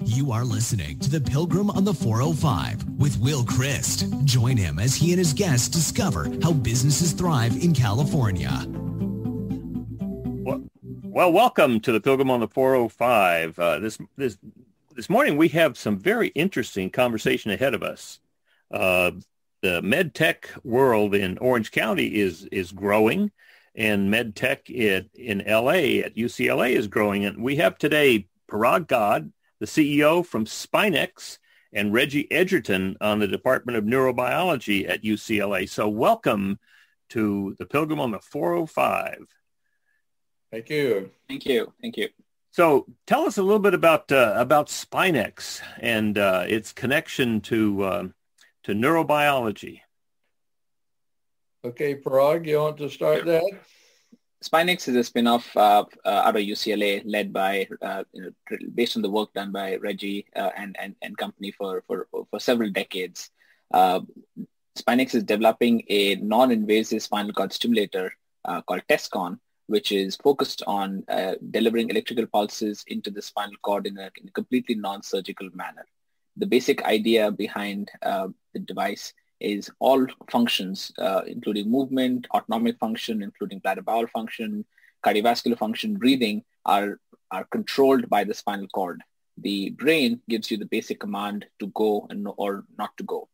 You are listening to The Pilgrim on the 405 with Will Christ. Join him as he and his guests discover how businesses thrive in California. Well, welcome to The Pilgrim on the 405. This morning we have some very interesting conversation ahead of us. The med tech world in Orange County is growing, and med tech in LA at UCLA is growing. And we have today Parag, the CEO from SpineX, and Reggie Edgerton on the Department of Neurobiology at UCLA. So welcome to The Pilgrim on the 405. Thank you. Thank you. Thank you. So tell us a little bit about SpineX and its connection to neurobiology. Okay, Parag, you want to start that? SpineX is a spin-off out of UCLA, led by, based on the work done by Reggie and company for several decades. SpineX is developing a non-invasive spinal cord stimulator called TESCON, which is focused on delivering electrical pulses into the spinal cord in a completely non-surgical manner. The basic idea behind the device is all functions, including movement, autonomic function, including bladder bowel function, cardiovascular function, breathing, are controlled by the spinal cord. The brain gives you the basic command to go or not to go.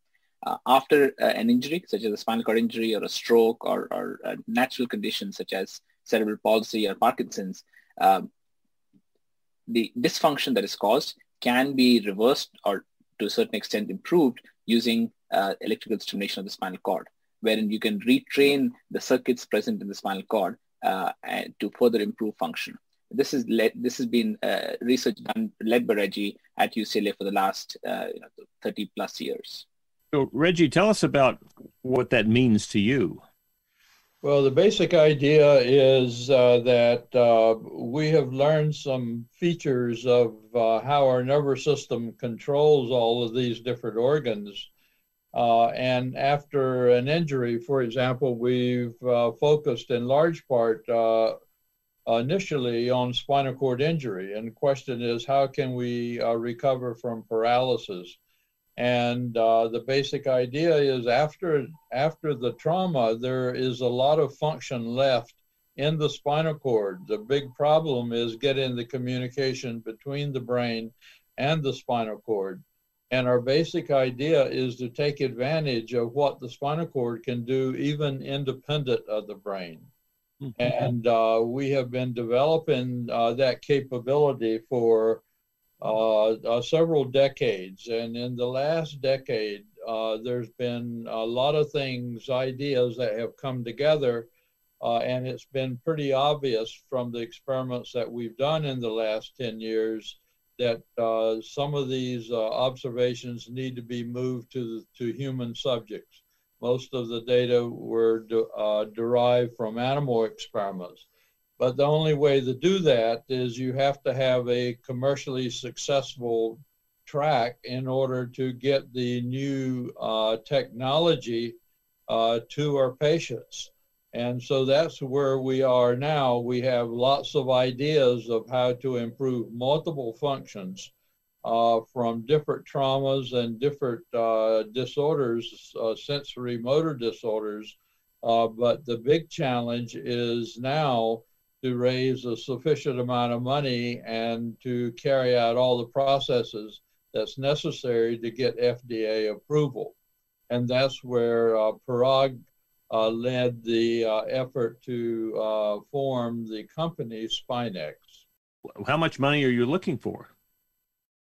After an injury, such as a spinal cord injury or a stroke or a natural condition such as cerebral palsy or Parkinson's, the dysfunction that is caused can be reversed or to a certain extent improved using electrical stimulation of the spinal cord, wherein you can retrain the circuits present in the spinal cord and to further improve function. This has been research led by Reggie at UCLA for the last 30 plus years. So Reggie, tell us about what that means to you. Well, the basic idea is that we have learned some features of how our nervous system controls all of these different organs. And after an injury, for example, we've focused in large part initially on spinal cord injury. And the question is, how can we recover from paralysis? And the basic idea is after the trauma, there is a lot of function left in the spinal cord. The big problem is getting the communication between the brain and the spinal cord. And our basic idea is to take advantage of what the spinal cord can do even independent of the brain. Mm-hmm. And we have been developing that capability for several decades. And in the last decade, there's been a lot of ideas that have come together. And it's been pretty obvious from the experiments that we've done in the last 10 years that some of these observations need to be moved to human subjects. Most of the data were derived from animal experiments. But the only way to do that is you have to have a commercially successful track in order to get the new technology to our patients. And so that's where we are now. We have lots of ideas of how to improve multiple functions from different traumas and different disorders, sensory motor disorders. But the big challenge is now to raise a sufficient amount of money and to carry out all the processes that's necessary to get FDA approval. And that's where Parag led the effort to form the company SpineX. How much money are you looking for?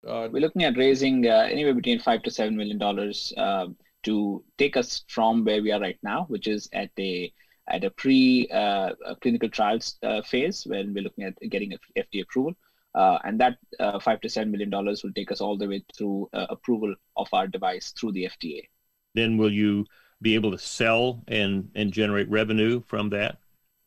We're looking at raising anywhere between $5 to $7 million to take us from where we are right now, which is at a pre-clinical trials phase, where we're looking at getting FDA approval. And that $5 to $7 million will take us all the way through approval of our device through the FDA. Then will you be able to sell and generate revenue from that?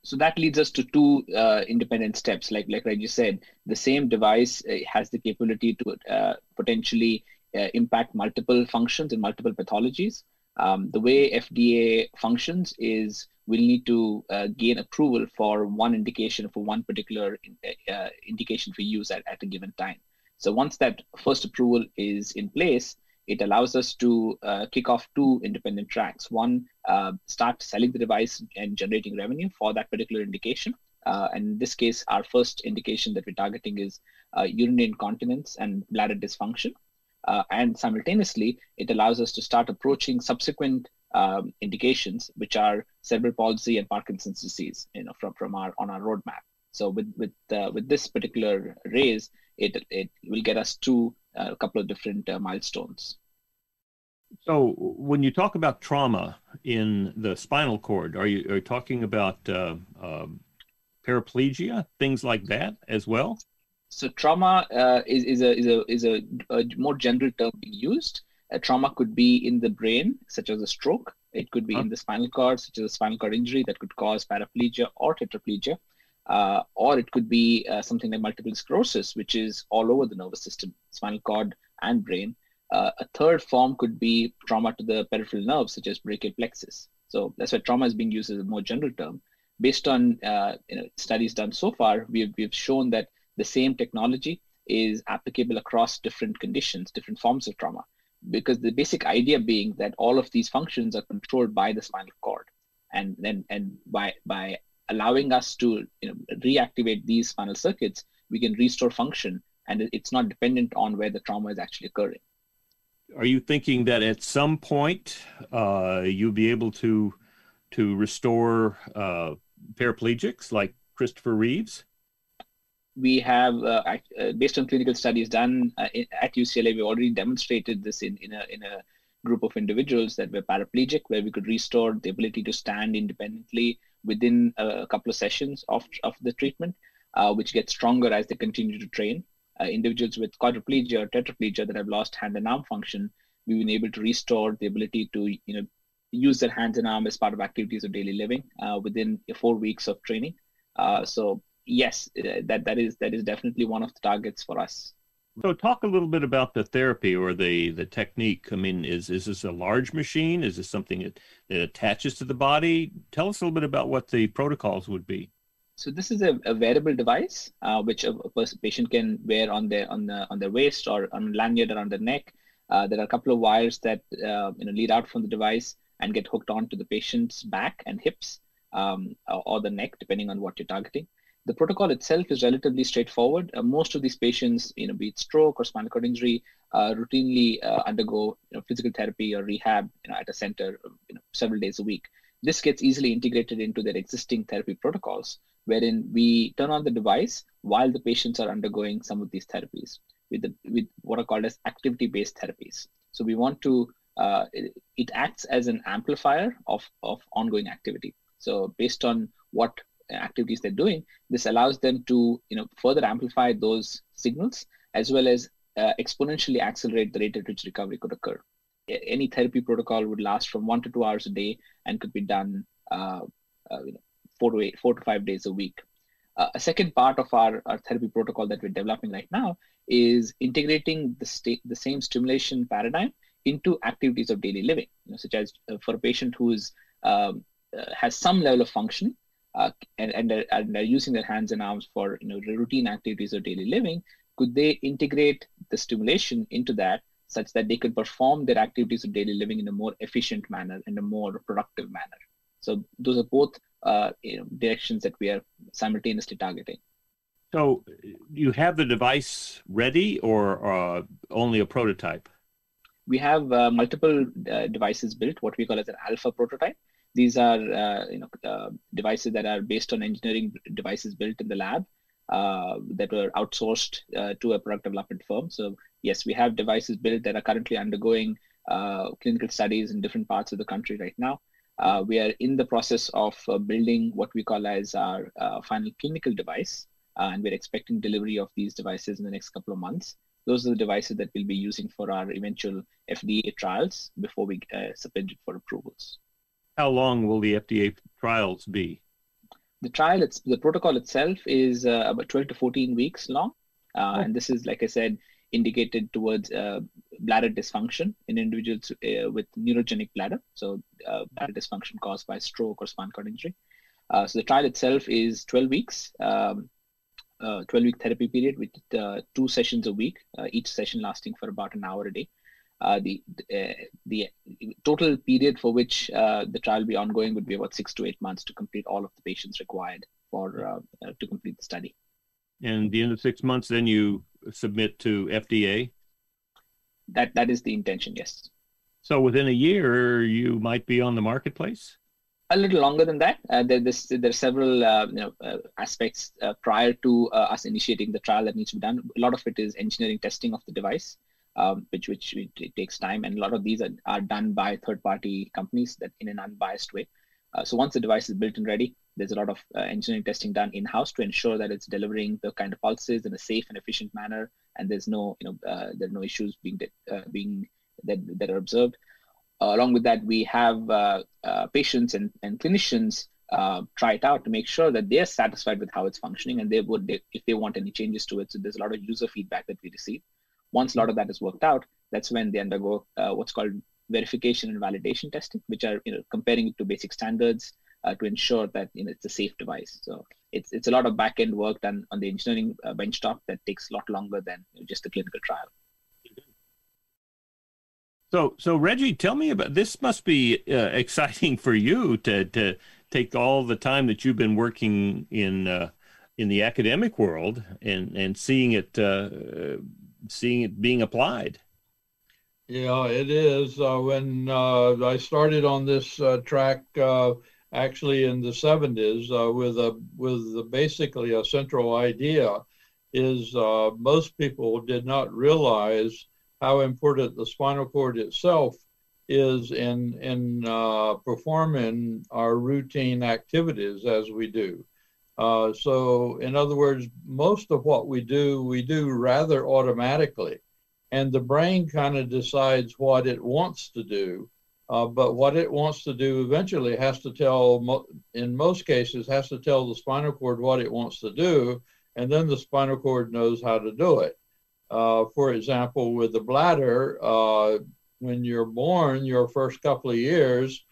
So that leads us to two independent steps. Like Reggie said, the same device has the capability to potentially impact multiple functions and multiple pathologies. The way FDA functions is we'll need to gain approval for one indication for one particular indication for use at a given time. So once that first approval is in place, it allows us to kick off two independent tracks. One, start selling the device and generating revenue for that particular indication. And in this case, our first indication that we're targeting is urinary incontinence and bladder dysfunction. And simultaneously, it allows us to start approaching subsequent indications, which are cerebral palsy and Parkinson's disease, from our roadmap. So with this particular raise, it will get us to a couple of different milestones. So when you talk about trauma in the spinal cord, are you talking about paraplegia, things like that as well? So trauma is a more general term being used. Trauma could be in the brain, such as a stroke. It could be in the spinal cord, such as a spinal cord injury that could cause paraplegia or tetraplegia. Or it could be something like multiple sclerosis, which is all over the nervous system, spinal cord and brain. A third form could be trauma to the peripheral nerves, such as brachial plexus. So that's why trauma is being used as a more general term. Based on studies done so far, we've shown that the same technology is applicable across different conditions, different forms of trauma, because the basic idea being that all of these functions are controlled by the spinal cord, and by allowing us to reactivate these spinal circuits, we can restore function, and it's not dependent on where the trauma is actually occurring. Are you thinking that at some point you'll be able to restore paraplegics like Christopher Reeves? We have, based on clinical studies done at UCLA, we already demonstrated this in a group of individuals that were paraplegic, where we could restore the ability to stand independently within a couple of sessions of the treatment, which gets stronger as they continue to train. Individuals with quadriplegia or tetraplegia that have lost hand and arm function, we've been able to restore the ability to use their hands and arm as part of activities of daily living within 4 weeks of training. So yes, that is definitely one of the targets for us. So talk a little bit about the therapy or the technique. I mean, is this a large machine? Is this something that attaches to the body? Tell us a little bit about what the protocols would be. So this is a wearable device which a patient can wear on their waist or on a lanyard around their neck. There are a couple of wires that lead out from the device and get hooked onto the patient's back and hips or the neck, depending on what you're targeting. The protocol itself is relatively straightforward. Most of these patients, be it stroke or spinal cord injury, routinely undergo physical therapy or rehab at a center several days a week. This gets easily integrated into their existing therapy protocols, wherein we turn on the device while the patients are undergoing some of these therapies with what are called as activity-based therapies. So we want to, it acts as an amplifier of ongoing activity. So based on what activities they're doing, this allows them to further amplify those signals, as well as exponentially accelerate the rate at which recovery could occur. Any therapy protocol would last from 1 to 2 hours a day and could be done 4 to 5 days a week. A second part of our therapy protocol that we're developing right now is integrating the same stimulation paradigm into activities of daily living, such as for a patient who has some level of function and are using their hands and arms for routine activities of daily living. Could they integrate the stimulation into that, such that they could perform their activities of daily living in a more efficient manner and a more productive manner? So those are both directions that we are simultaneously targeting. So you have the device ready or only a prototype? We have multiple devices built, what we call as an alpha prototype. These are devices that are based on engineering devices built in the lab that were outsourced to a product development firm. So yes, we have devices built that are currently undergoing clinical studies in different parts of the country right now. We are in the process of building what we call as our final clinical device, and we're expecting delivery of these devices in the next couple of months. Those are the devices that we'll be using for our eventual FDA trials before we submit it for approvals. How long will the FDA trials be? The protocol itself is about 12 to 14 weeks long. And this is, like I said, indicated towards bladder dysfunction in individuals with neurogenic bladder. So bladder dysfunction caused by stroke or spinal cord injury. So the trial itself is 12 weeks. 12-week therapy period with 2 sessions a week, each session lasting for about an hour a day. The total period for which the trial will be ongoing would be about 6 to 8 months to complete all of the patients required for to complete the study. And at the end of 6 months, then you submit to FDA? That is the intention, yes. So within a year, you might be on the marketplace? A little longer than that. There are several aspects prior to us initiating the trial that needs to be done. A lot of it is engineering testing of the device, which it takes time, and a lot of these are done by third-party companies that in an unbiased way. So once the device is built and ready, there's a lot of engineering testing done in-house to ensure that it's delivering the kind of pulses in a safe and efficient manner, and there's no there are no issues that are observed. Along with that, we have patients and clinicians try it out to make sure that they're satisfied with how it's functioning, and if they want any changes to it. So there's a lot of user feedback that we receive. Once a lot of that is worked out, that's when they undergo what's called verification and validation testing, which are comparing it to basic standards to ensure that it's a safe device. So it's a lot of back-end work done on the engineering benchtop that takes a lot longer than just the clinical trial. So Reggie, tell me about this. Must be exciting for you to take all the time that you've been working in the academic world and seeing it being applied. Yeah, it is. When I started on this track, actually in the 70s, with basically a central idea, is most people did not realize how important the spinal cord itself is in performing our routine activities as we do. So in other words, most of what we do rather automatically, and the brain kind of decides what it wants to do. But what it wants to do eventually has to tell, in most cases, has to tell the spinal cord what it wants to do, and then the spinal cord knows how to do it. For example, with the bladder, when you're born, your first couple of years,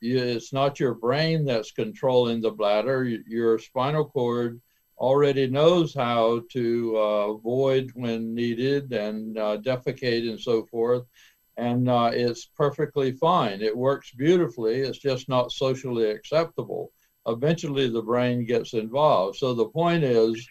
it's not your brain that's controlling the bladder. Your spinal cord already knows how to void when needed and defecate and so forth. And it's perfectly fine. It works beautifully. It's just not socially acceptable. Eventually, the brain gets involved. So the point is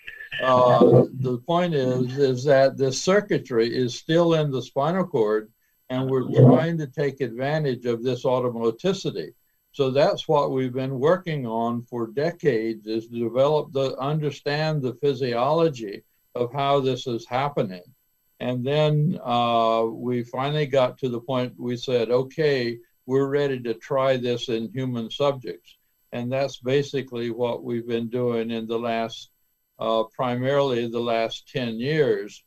that this circuitry is still in the spinal cord, and we're trying to take advantage of this automaticity. So that's what we've been working on for decades, is to understand the physiology of how this is happening. And then we finally got to the point we said, okay, we're ready to try this in human subjects. And that's basically what we've been doing in the last, primarily the last 10 years.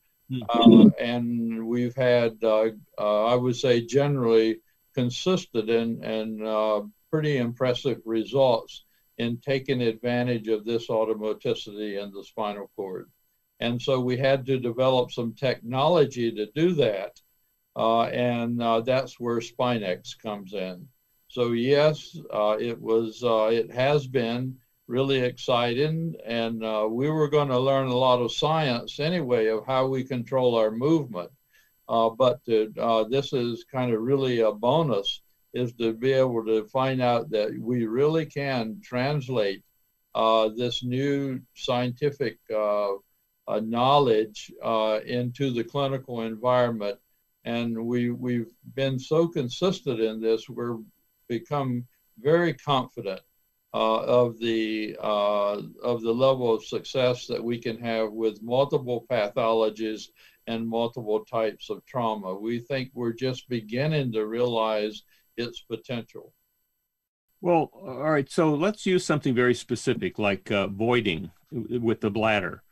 And we've had, I would say, generally consistent and pretty impressive results in taking advantage of this automaticity in the spinal cord. And so we had to develop some technology to do that. And that's where SpineX comes in. So yes, it has been really exciting, and we were going to learn a lot of science anyway of how we control our movement. But this is kind of really a bonus, is to be able to find out that we really can translate this new scientific knowledge into the clinical environment. And we've been so consistent in this, we're become very confident of the level of success that we can have with multiple pathologies and multiple types of trauma. We think we're just beginning to realize its potential. Well, all right. So let's use something very specific, like voiding with the bladder.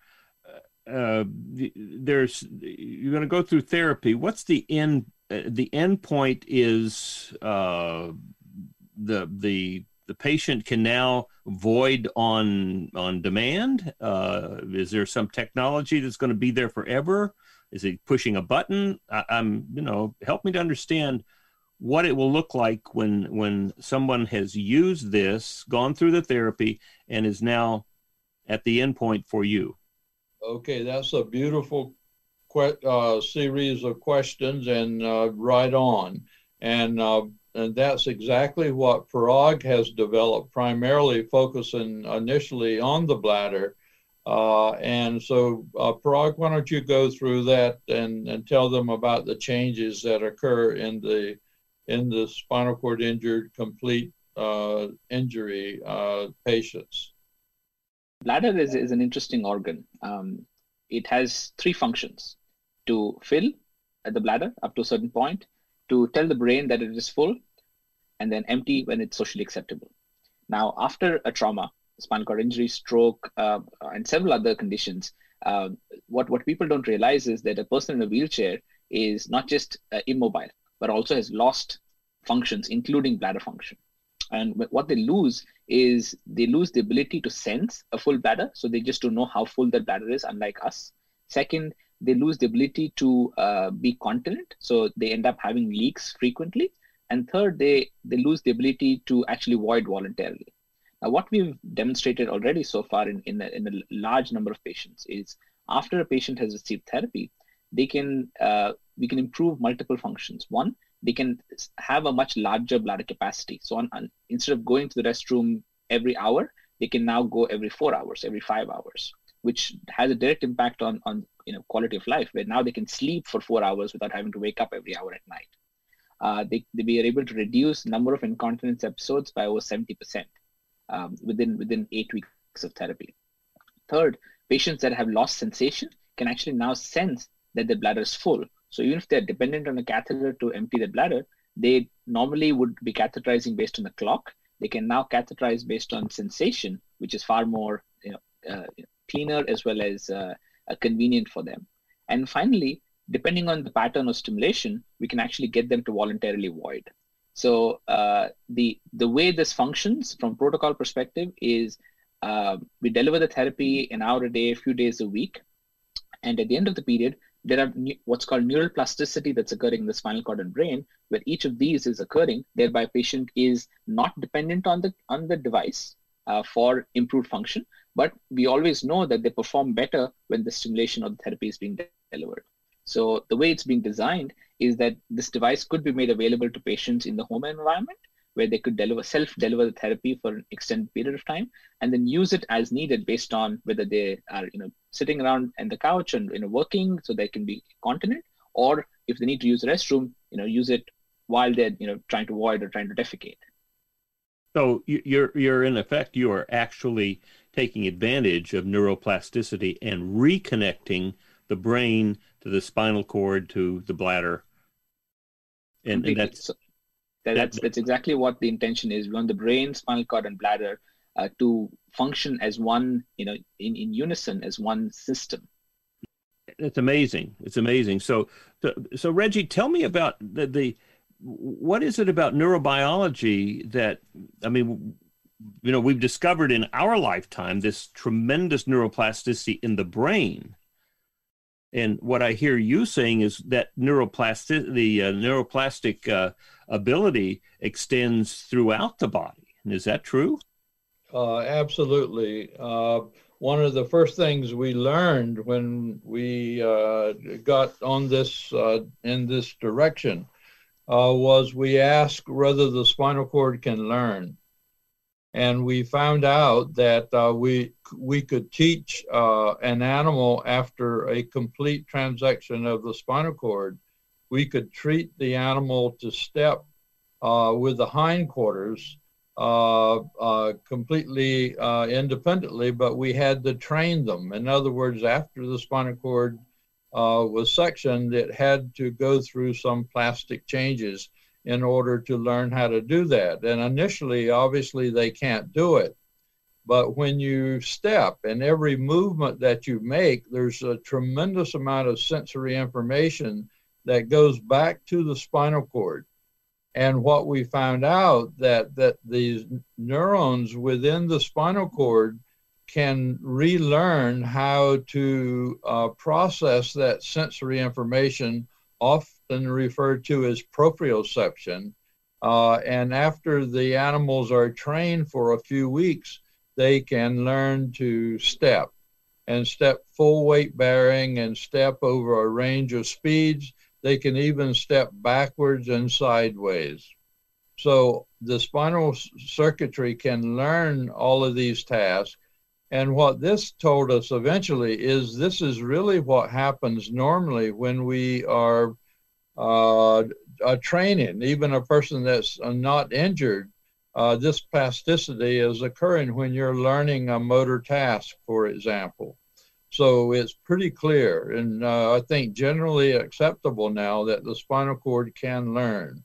You're going to go through therapy. What's the end? The end point is the patient can now void on demand. Is there some technology that's going to be there forever? Is it pushing a button? Help me to understand what it will look like when someone has used this, gone through the therapy, and is now at the endpoint for you? Okay, that's a beautiful series of questions, and right on. And that's exactly what Parag has developed, primarily focusing initially on the bladder. And so, Parag, why don't you go through that and tell them about the changes that occur in the spinal cord injured complete injury patients. Bladder is an interesting organ. It has three functions: to fill at the bladder up to a certain point, to tell the brain that it is full, and then empty when it's socially acceptable. Now, after a trauma, spinal cord injury, stroke, and several other conditions, what people don't realize is that a person in a wheelchair is not just immobile, but also has lost functions, including bladder function. And what they lose is they lose the ability to sense a full bladder. So they just don't know how full their bladder is, unlike us. Second, they lose the ability to be continent. So they end up having leaks frequently. And third, they lose the ability to actually void voluntarily. Now, what we've demonstrated already so far in a large number of patients is after a patient has received therapy, we can improve multiple functions. One, they can have a much larger bladder capacity. So instead of going to the restroom every hour, they can now go every 4 hours, every 5 hours, which has a direct impact on quality of life, where now they can sleep for 4 hours without having to wake up every hour at night. They are able to reduce number of incontinence episodes by over 70% within 8 weeks of therapy. Third, patients that have lost sensation can actually now sense that their bladder is full. So even if they're dependent on a catheter to empty their bladder, they normally would be catheterizing based on the clock. They can now catheterize based on sensation, which is far more cleaner as well as convenient for them. And finally, depending on the pattern of stimulation, we can actually get them to voluntarily void. So the way this functions from protocol perspective is we deliver the therapy an hour a day, a few days a week. And at the end of the period, there are what's called neuroplasticity that's occurring in the spinal cord and brain, where each of these is occurring, thereby patient is not dependent on the device for improved function, but we always know that they perform better when the stimulation or the therapy is being delivered. So the way it's being designed is that this device could be made available to patients in the home environment, where they could self-deliver the therapy for an extended period of time, and then use it as needed based on whether they are sitting around on the couch and working so they can be continent, or if they need to use the restroom, use it while they're trying to void or trying to defecate. So you're in effect, you are actually taking advantage of neuroplasticity and reconnecting the brain to the spinal cord to the bladder, and that's exactly what the intention is. We want the brain, spinal cord, and bladder to function as one, in unison, as one system. It's amazing. It's amazing. So Reggie, tell me about what is it about neurobiology that, we've discovered in our lifetime this tremendous neuroplasticity in the brain. And what I hear you saying is that the neuroplastic ability extends throughout the body. Is that true? Absolutely. One of the first things we learned when we got on this in this direction was we asked whether the spinal cord can learn. And we found out that we could teach an animal, after a complete transection of the spinal cord, we could treat the animal to step with the hindquarters completely independently, but we had to train them. In other words, after the spinal cord was sectioned, it had to go through some plastic changes in order to learn how to do that. And initially, obviously, they can't do it. But when you step, and every movement that you make, there's a tremendous amount of sensory information that goes back to the spinal cord. And what we found out that these neurons within the spinal cord can relearn how to process that sensory information, often referred to as proprioception. And after the animals are trained for a few weeks, they can learn to step and step full weight bearing and step over a range of speeds. They can even step backwards and sideways. So the spinal circuitry can learn all of these tasks. And what this told us eventually is this is really what happens normally when we are training, even a person that's not injured. This plasticity is occurring when you're learning a motor task, for example. So it's pretty clear and I think generally acceptable now that the spinal cord can learn.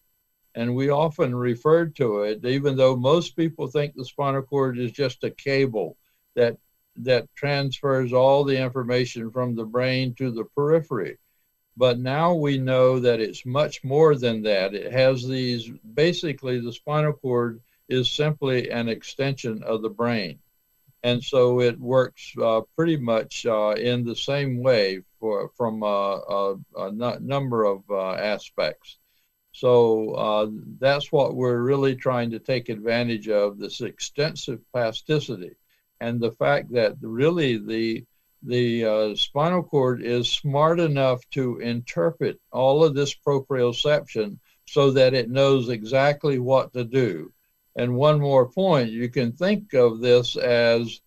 And we often refer to it, even though most people think the spinal cord is just a cable that transfers all the information from the brain to the periphery. But now we know that it's much more than that. It has these, basically the spinal cord is simply an extension of the brain. And so it works pretty much in the same way from a number of aspects. So that's what we're really trying to take advantage of, this extensive plasticity. And the fact that really the spinal cord is smart enough to interpret all of this proprioception so that it knows exactly what to do. And one more point, you can think of this as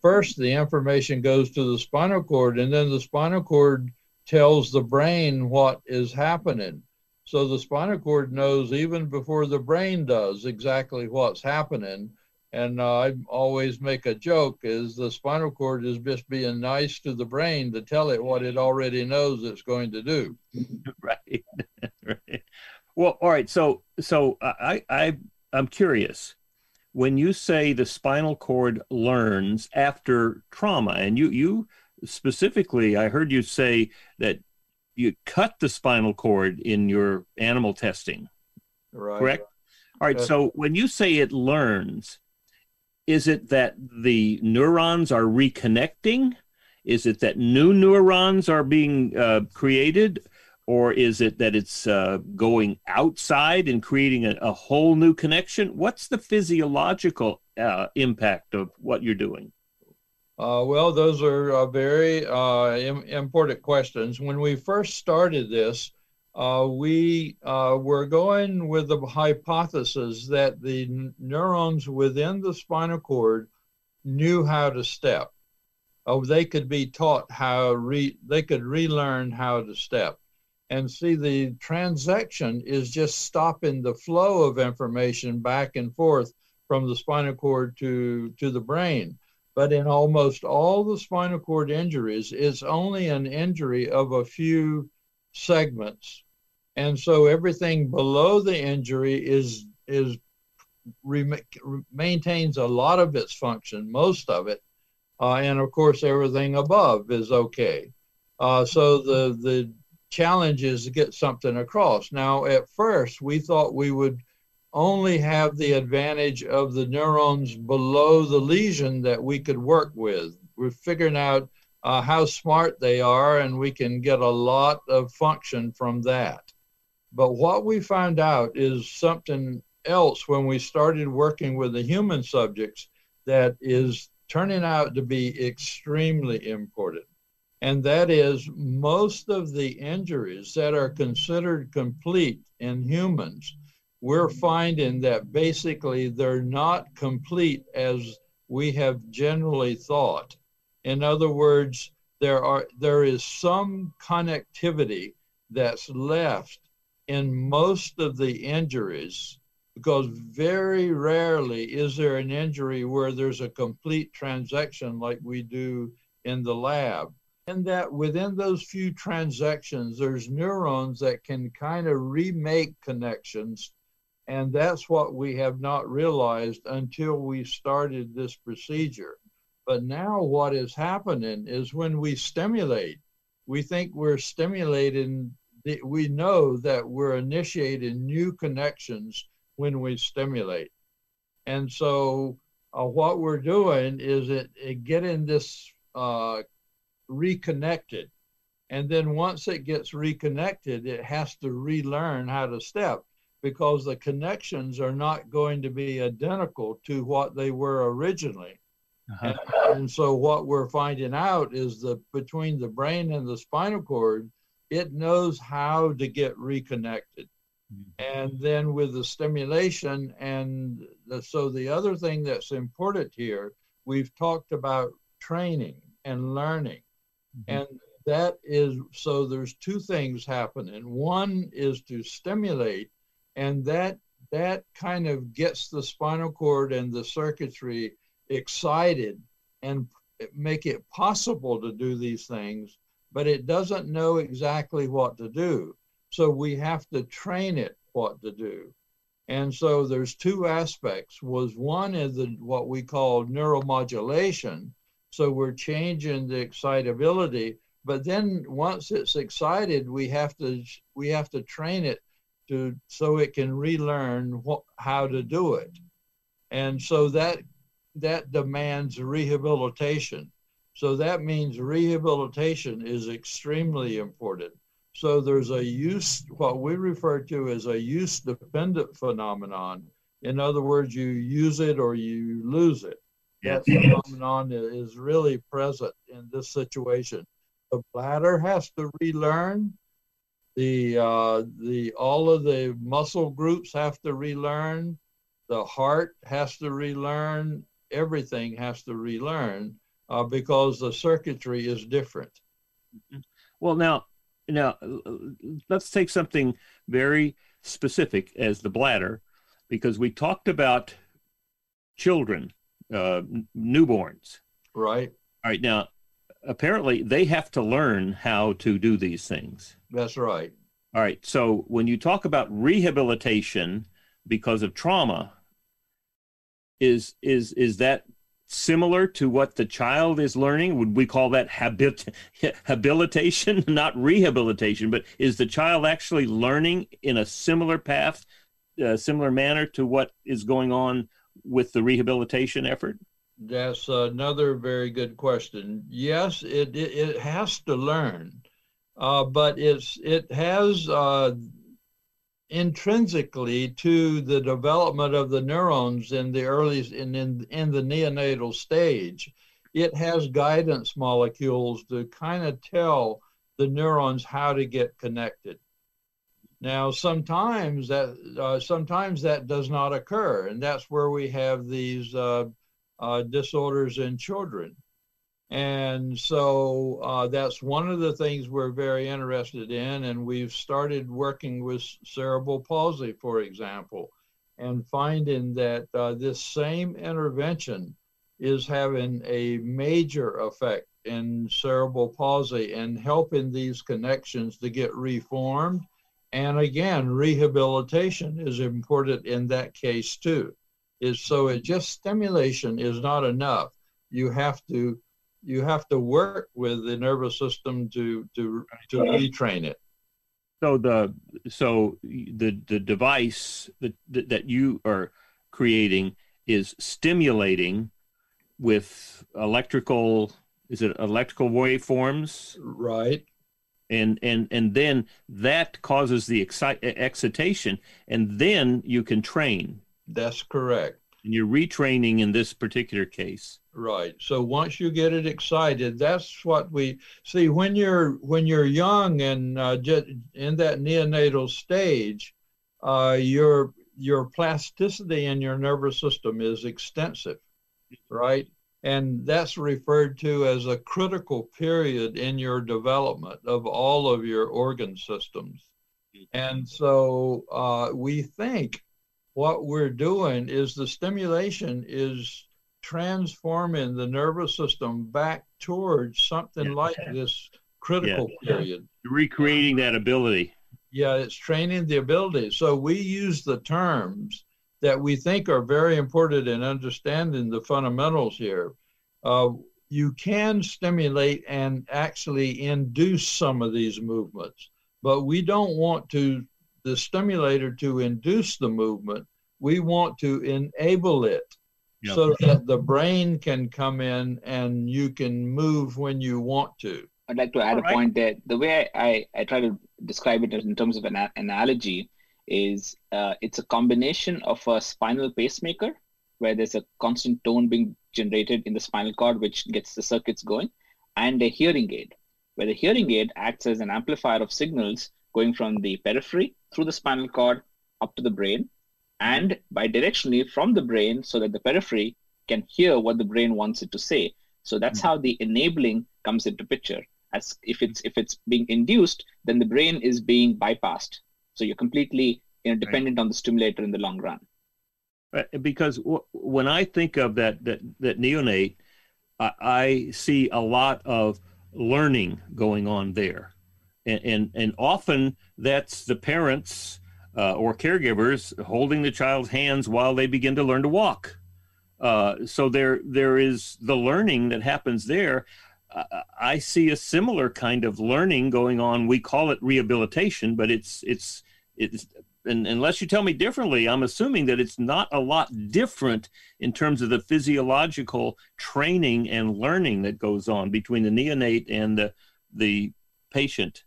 first the information goes to the spinal cord, and then the spinal cord tells the brain what is happening. So the spinal cord knows even before the brain does exactly what's happening. And I always make a joke is the spinal cord is just being nice to the brain to tell it what it already knows it's going to do. Right. Right. Well, all right. So I'm curious. When you say the spinal cord learns after trauma, and you specifically, I heard you say that you cut the spinal cord in your animal testing, right? Correct? All right. So when you say it learns, is it that the neurons are reconnecting? Is it that new neurons are being created? Or is it that it's going outside and creating a whole new connection? What's the physiological impact of what you're doing? Well, those are very important questions. When we first started this, we were going with the hypothesis that the neurons within the spinal cord knew how to step. They could be taught they could relearn how to step. And see, the transaction is just stopping the flow of information back and forth from the spinal cord to the brain. But in almost all the spinal cord injuries, it's only an injury of a few segments. And so everything below the injury maintains a lot of its function, most of it. And of course, everything above is okay. So the challenge is to get something across. Now, at first, we thought we would only have the advantage of the neurons below the lesion that we could work with. We're figuring out how smart they are, and we can get a lot of function from that. But what we found out is something else when we started working with the human subjects that is turning out to be extremely important. And that is most of the injuries that are considered complete in humans, we're finding that basically they're not complete as we have generally thought. In other words, there is some connectivity that's left in most of the injuries, because very rarely is there an injury where there's a complete transaction like we do in the lab. And that within those few transactions, there's neurons that can kind of remake connections. And that's what we have not realized until we started this procedure. But now what is happening is when we stimulate, we think we're stimulating, we know that we're initiating new connections when we stimulate. And so what we're doing is getting this reconnected. And then once it gets reconnected, it has to relearn how to step. because the connections are not going to be identical to what they were originally. And so what we're finding out is that between the brain and the spinal cord, it knows how to get reconnected. And then with the stimulation, so the other thing that's important here, we've talked about training and learning. And that is, so there's two things happening. One is to stimulate, and that kind of gets the spinal cord and the circuitry excited and make it possible to do these things, but it doesn't know exactly what to do. So we have to train it what to do. And so there's two aspects. One is what we call neuromodulation. So we're changing the excitability, but then once it's excited, we have to train it so it can relearn how to do it. And so that demands rehabilitation. So that means rehabilitation is extremely important. So there's what we refer to as a use-dependent phenomenon. In other words, you use it or you lose it. That phenomenon is really present in this situation. The bladder has to relearn. All of the muscle groups have to relearn. The heart has to relearn. Everything has to relearn because the circuitry is different. Well, now, let's take something very specific as the bladder, because we talked about children, newborns. Right. All right. Now, apparently they have to learn how to do these things. That's right. All right. So when you talk about rehabilitation because of trauma, is that similar to what the child is learning? Would we call that habilitation, not rehabilitation? But is the child actually learning in a similar path, similar manner to what is going on with the rehabilitation effort? That's another very good question. Yes, it has to learn, but it has intrinsically to the development of the neurons in the neonatal stage. It has guidance molecules to kind of tell the neurons how to get connected. Now, sometimes that does not occur, and that's where we have these disorders in children. And so that's one of the things we're very interested in, and we've started working with cerebral palsy, for example, and finding that this same intervention is having a major effect in cerebral palsy and helping these connections to get reformed. And again, rehabilitation is important in that case too. Just stimulation is not enough. You have to work with the nervous system to retrain it. So the device that you are creating is stimulating with electrical waveforms, right? And then that causes the excitation, and then you can train. That's correct. And you're retraining in this particular case. Right. So once you get it excited, that's what we see when you're young and in that neonatal stage, your plasticity in your nervous system is extensive, right? And that's referred to as a critical period in your development of all of your organ systems. And so we think what we're doing is the stimulation is transforming the nervous system back towards something like this critical period. Recreating that ability. Yeah, it's training the ability. So we use the terms that we think are very important in understanding the fundamentals here. You can stimulate and actually induce some of these movements, but we don't want the stimulator to induce the movement. We want to enable it so that the brain can come in and you can move when you want to. I'd like to add a point there. The way I try to describe it in terms of an analogy is it's a combination of a spinal pacemaker, where there's a constant tone being generated in the spinal cord, which gets the circuits going, and a hearing aid, where the hearing aid acts as an amplifier of signals going from the periphery through the spinal cord up to the brain, and bidirectionally from the brain, so that the periphery can hear what the brain wants it to say. So that's how the enabling comes into picture. As if it's being induced, then the brain is being bypassed. So you're completely dependent on the stimulator in the long run. Because when I think of that neonate, I see a lot of learning going on there, and often that's the parents or caregivers holding the child's hands while they begin to learn to walk. So there is the learning that happens there. I see a similar kind of learning going on. We call it rehabilitation, but it's and unless you tell me differently, I'm assuming that it's not a lot different in terms of the physiological training and learning that goes on between the neonate and the patient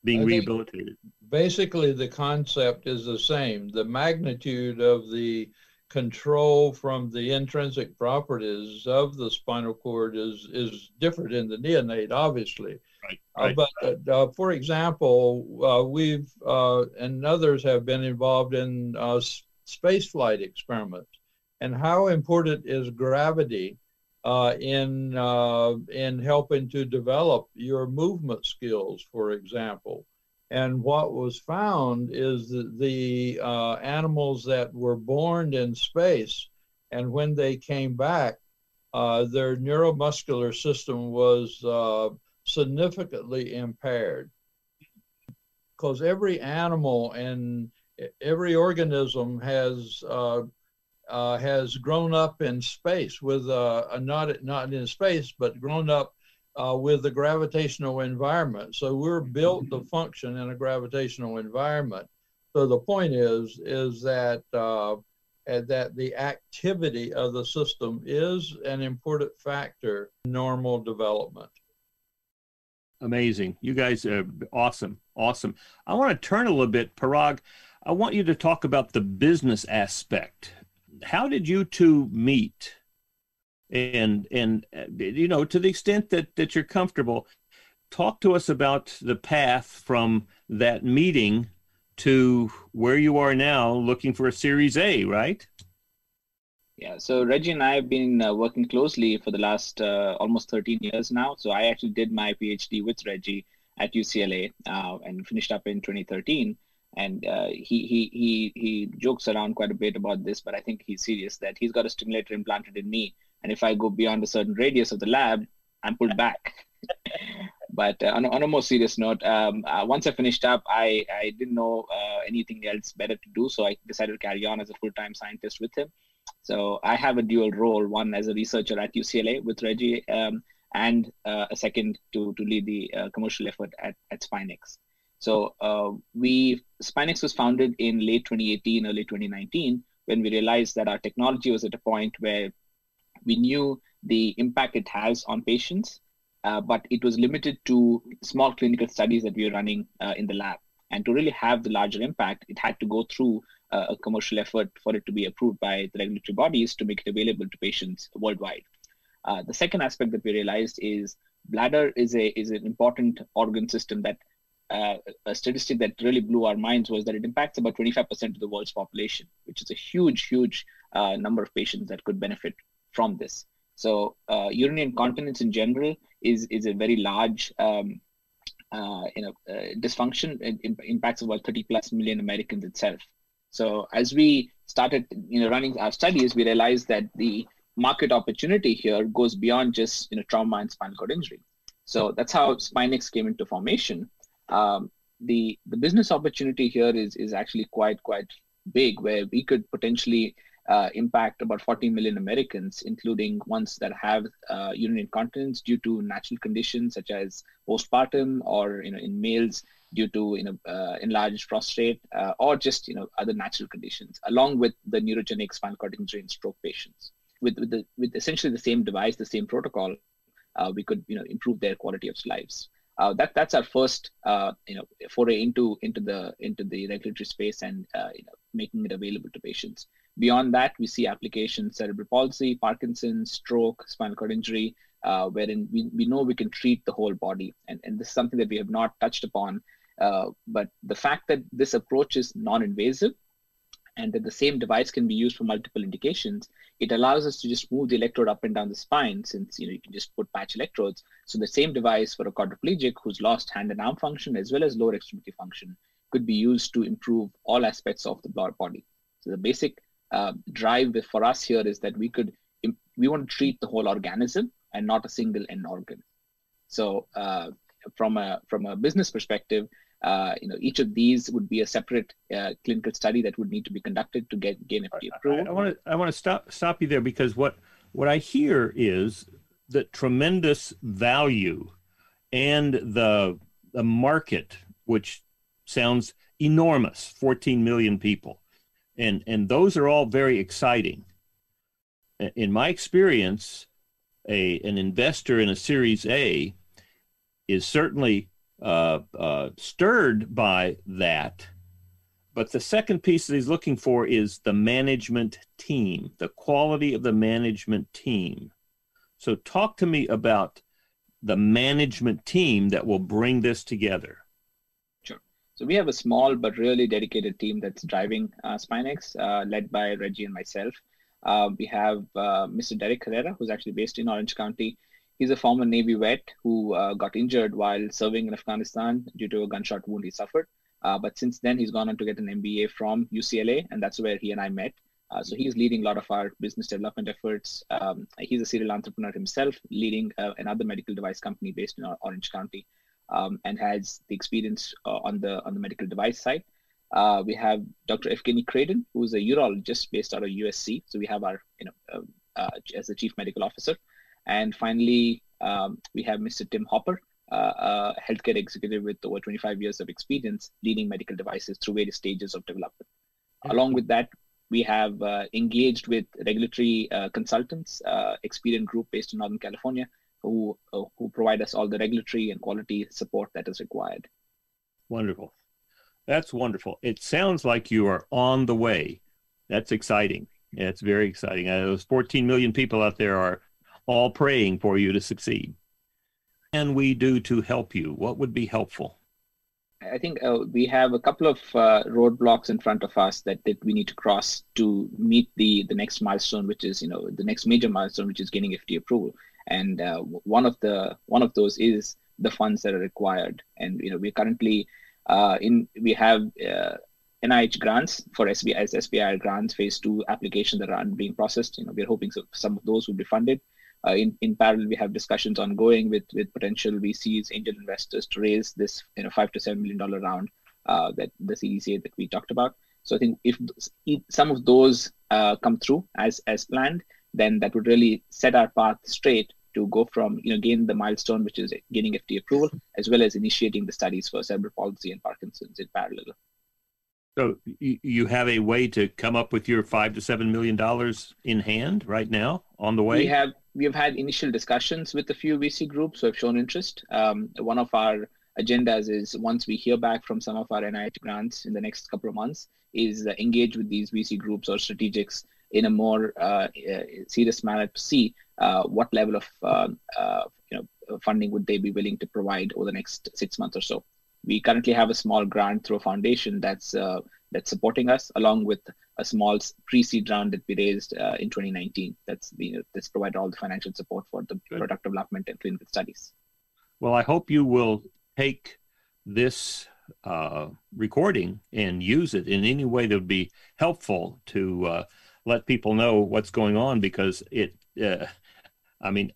being rehabilitated. Basically, the concept is the same. The magnitude of the control from the intrinsic properties of the spinal cord is different in the neonate, obviously. Right. But for example, we've and others have been involved in space flight experiments, and how important is gravity in helping to develop your movement skills, for example. And what was found is that the animals that were born in space, and when they came back, their neuromuscular system was significantly impaired, because every animal and every organism has grown up in space with not in space, but grown up with the gravitational environment. So we're built to function in a gravitational environment. So the point is that that the activity of the system is an important factor in normal development. Amazing. You guys are awesome. I want to turn a little bit, Parag. I want you to talk about the business aspect. How did you two meet? And to the extent that you're comfortable, talk to us about the path from that meeting to where you are now, looking for a Series A, right? Yeah, so Reggie and I have been working closely for the last almost 13 years now. So I actually did my Ph.D. with Reggie at UCLA and finished up in 2013. And he jokes around quite a bit about this, but I think he's serious that he's got a stimulator implanted in me. And if I go beyond a certain radius of the lab, I'm pulled back. But on a more serious note, once I finished up, I didn't know anything else better to do. So I decided to carry on as a full-time scientist with him. So I have a dual role, one as a researcher at UCLA with Reggie, and a second to lead the commercial effort at SpineX. So SpineX was founded in late 2018, early 2019, when we realized that our technology was at a point where we knew the impact it has on patients, but it was limited to small clinical studies that we were running in the lab. And to really have the larger impact, it had to go through a commercial effort for it to be approved by the regulatory bodies to make it available to patients worldwide. The second aspect that we realized is bladder is an important organ system that a statistic that really blew our minds was that it impacts about 25% of the world's population, which is a huge number of patients that could benefit from this. So urinary incontinence in general is a very large dysfunction. It impacts about 30 plus million Americans itself. So as we started running our studies, we realized that the market opportunity here goes beyond just trauma and spinal cord injury. So that's how SpineX came into formation. The business opportunity here is actually quite big, where we could potentially impact about 40 million Americans, including ones that have urinary incontinence due to natural conditions such as postpartum, or in males due to enlarged prostate, or just other natural conditions, along with the neurogenic spinal cord injury and stroke patients. With essentially the same device, the same protocol, we could improve their quality of lives. That's our first foray into the regulatory space and making it available to patients. Beyond that, we see applications: cerebral palsy, Parkinson's, stroke, spinal cord injury, wherein we know we can treat the whole body. And this is something that we have not touched upon. But the fact that this approach is non-invasive and that the same device can be used for multiple indications, it allows us to just move the electrode up and down the spine, since you can just put patch electrodes. So the same device for a quadriplegic who's lost hand and arm function as well as lower extremity function could be used to improve all aspects of the body. So the basic drive for us here is that we want to treat the whole organism and not a single end organ. So from a business perspective, each of these would be a separate clinical study that would need to be conducted to gain FDA approval. I want to stop you there, because what I hear is the tremendous value and the market, which sounds enormous, 14 million people, and those are all very exciting. In my experience, an investor in a Series A is certainly stirred by that. But the second piece that he's looking for is the management team, the quality of the management team. So talk to me about the management team that will bring this together. Sure. So we have a small but really dedicated team that's driving SpineX, led by Reggie and myself. We have Mr. Derek Herrera, who's actually based in Orange County. He's a former Navy vet who got injured while serving in Afghanistan due to a gunshot wound he suffered. But since then, he's gone on to get an MBA from UCLA, and that's where he and I met. So he's leading a lot of our business development efforts. He's a serial entrepreneur himself, leading another medical device company based in Orange County, and has the experience on the medical device side. We have Dr. Evgeny Cradon, who's a urologist based out of USC. So we have our, as the chief medical officer. And finally, we have Mr. Tim Hopper, a healthcare executive with over 25 years of experience leading medical devices through various stages of development. Along with that, we have engaged with regulatory consultants, Experian Group based in Northern California, who provide us all the regulatory and quality support that is required. Wonderful. That's wonderful. It sounds like you are on the way. That's exciting. Yeah, it's very exciting. Those 14 million people out there are all praying for you to succeed. What can we do to help you? What would be helpful? I think we have a couple of roadblocks in front of us that we need to cross to meet the next milestone, which is the next major milestone, which is getting FDA approval. And one of those is the funds that are required. And we're currently we have NIH grants for SBIR grants, phase 2 applications that are being processed. We're hoping some of those will be funded. In parallel, we have discussions ongoing with potential VCs, angel investors, to raise this $5 to $7 million round that the CDCA that we talked about. So I think if some of those come through as planned, then that would really set our path straight to go from gain the milestone, which is getting FDA approval, as well as initiating the studies for cerebral palsy and Parkinson's in parallel. So you have a way to come up with your $5 to $7 million in hand right now, on the way? We have had initial discussions with a few VC groups who have shown interest. One of our agendas is, once we hear back from some of our NIH grants in the next couple of months, is engage with these VC groups or strategics in a more serious manner to see what level of funding would they be willing to provide over the next 6 months or so. We currently have a small grant through a foundation that's supporting us, along with a small pre-seed round that we raised in 2019. That's provided all the financial support for the product development and clinical studies. Well, I hope you will take this recording and use it in any way that would be helpful to let people know what's going on, because I'm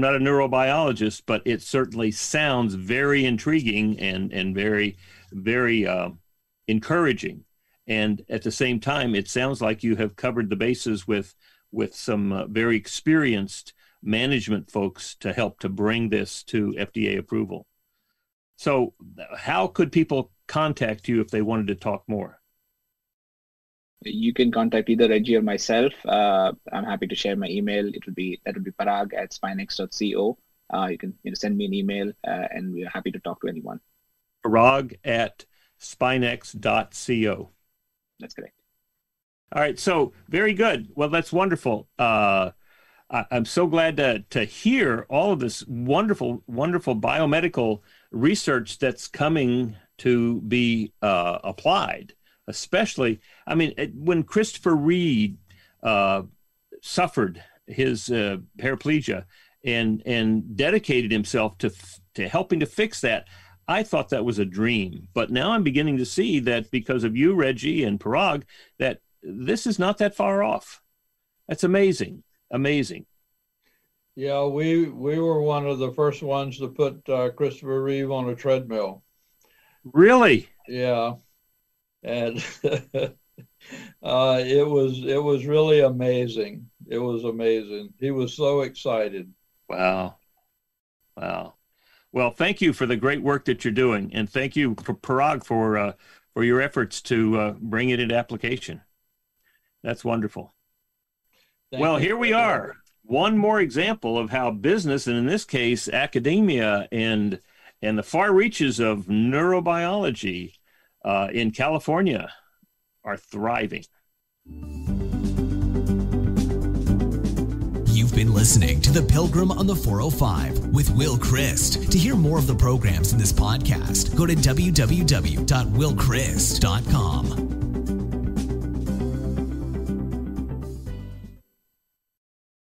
not a neurobiologist, but it certainly sounds very intriguing and very, very encouraging. And at the same time, it sounds like you have covered the bases with some very experienced management folks to help to bring this to FDA approval. So how could people contact you if they wanted to talk more? You can contact either Reggie or myself. I'm happy to share my email. That would be Parag at spinex.co, you can send me an email, and we are happy to talk to anyone. Parag at spinex.co. That's correct. All right. So very good. Well, that's wonderful. I'm so glad to hear all of this wonderful, wonderful biomedical research that's coming to be applied, especially, I mean, when Christopher Reeve suffered his paraplegia and dedicated himself to helping to fix that, I thought that was a dream. But now I'm beginning to see that because of you, Reggie, and Parag, that this is not that far off. That's amazing. Amazing. Yeah, we were one of the first ones to put Christopher Reeve on a treadmill. Really? Yeah, and it was really amazing. It was amazing. He was so excited. Wow. Well, thank you for the great work that you're doing, and thank you, Parag, for your efforts to bring it into application. That's wonderful. Well, here we are. One more example of how business, and in this case, academia and the far reaches of neurobiology in California are thriving. You've been listening to The Pilgrim on the 405 with Will Christ. To hear more of the programs in this podcast, go to www.willchrist.com.